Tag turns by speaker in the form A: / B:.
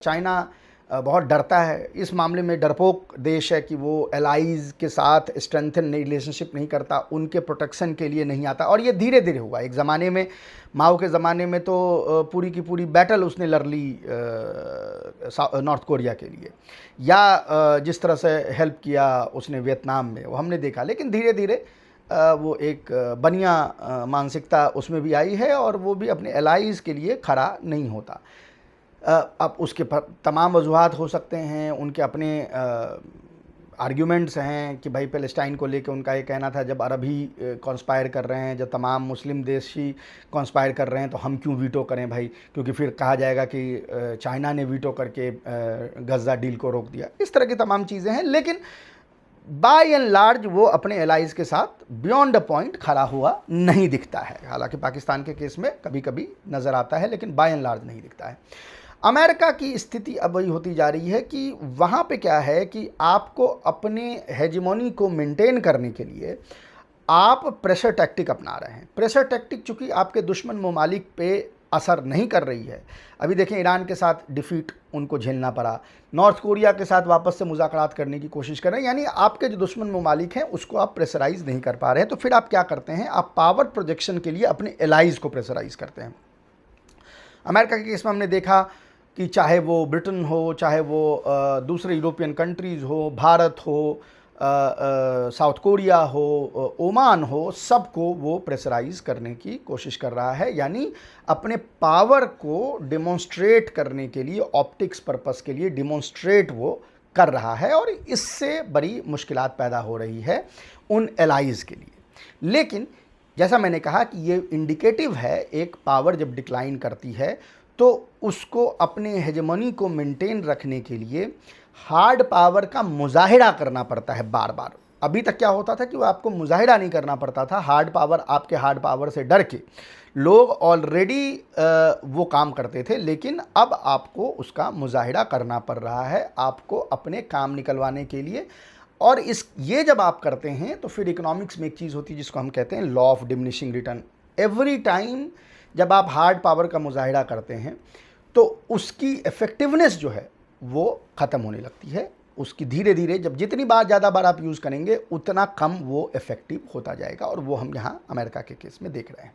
A: China बहुत डरता है, इस मामले में डरपोक देश है कि वो एलाइज़ के साथ स्ट्रेंथन रिलेशनशिप नहीं करता, उनके प्रोटेक्शन के लिए नहीं आता। और ये धीरे धीरे हुआ। एक ज़माने में माओ के ज़माने में तो पूरी की पूरी बैटल उसने लड़ ली नॉर्थ कोरिया के लिए, या जिस तरह से हेल्प किया उसने वियतनाम में, वो हमने देखा। लेकिन धीरे धीरे वो एक बनिया मानसिकता उसमें भी आई है और वो भी अपने एलाइज़ के लिए खड़ा नहीं होता। अब उसके तमाम वजूहात हो सकते हैं, उनके अपने आर्ग्यूमेंट्स हैं कि भाई पैलेस्टाइन को लेकर उनका ये कहना था जब अरब ही कॉन्स्पायर कर रहे हैं, जब तमाम मुस्लिम देश ही कॉन्स्पायर कर रहे हैं तो हम क्यों वीटो करें भाई, क्योंकि फिर कहा जाएगा कि चाइना ने वीटो करके गज़ा डील को रोक दिया। इस तरह की तमाम चीज़ें हैं, लेकिन बाय एंड लार्ज वो अपने एलाइज़ के साथ बियॉन्ड अ पॉइंट खड़ा हुआ नहीं दिखता है। हालांकि पाकिस्तान के केस में कभी कभी नज़र आता है, लेकिन बाय एंड लार्ज नहीं दिखता है। अमेरिका की स्थिति अब वही होती जा रही है कि वहाँ पे क्या है कि आपको अपने हेजिमोनी को मेंटेन करने के लिए आप प्रेशर टैक्टिक अपना रहे हैं। प्रेशर टैक्टिक चूँकि आपके दुश्मन ममालिक पे असर नहीं कर रही है, अभी देखें ईरान के साथ डिफीट उनको झेलना पड़ा, नॉर्थ कोरिया के साथ वापस से मुज़ाकरात करने की कोशिश कर रहे हैं, यानी आपके जो दुश्मन ममालिक हैं उसको आप प्रेशराइज़ नहीं कर पा रहे हैं। तो फिर आप क्या करते हैं, आप पावर प्रोजेक्शन के लिए अपने एलाइज़ को प्रेशराइज़ करते हैं। अमेरिका के केस में हमने देखा कि चाहे वो ब्रिटेन हो, चाहे वो दूसरे यूरोपियन कंट्रीज़ हो, भारत हो, साउथ कोरिया हो, ओमान हो, सबको वो प्रेशराइज़ करने की कोशिश कर रहा है। यानी अपने पावर को डिमॉन्स्ट्रेट करने के लिए, ऑप्टिक्स पर्पस के लिए डिमॉन्स्ट्रेट वो कर रहा है, और इससे बड़ी मुश्किलात पैदा हो रही है उन एलाइज़ के लिए। लेकिन जैसा मैंने कहा कि ये इंडिकेटिव है, एक पावर जब डिक्लाइन करती है तो उसको अपने हेजेमनी को मेंटेन रखने के लिए हार्ड पावर का मुजाहिरा करना पड़ता है बार बार। अभी तक क्या होता था कि वो आपको मुजाहिरा नहीं करना पड़ता था, हार्ड पावर, आपके हार्ड पावर से डर के लोग ऑलरेडी वो काम करते थे, लेकिन अब आपको उसका मुजाहिरा करना पड़ रहा है, आपको अपने काम निकलवाने के लिए। और ये जब आप करते हैं तो फिर इकोनॉमिक्स में एक चीज़ होती है जिसको हम कहते हैं law of diminishing return. Every time जब आप हार्ड पावर का मुजाहिरा करते हैं तो उसकी इफ़ेक्टिवनेस जो है वो ख़त्म होने लगती है। उसकी धीरे धीरे जब जितनी बार ज़्यादा बार आप यूज़ करेंगे उतना कम वो इफ़ेक्टिव होता जाएगा, और वो हम यहाँ अमेरिका के केस में देख रहे हैं।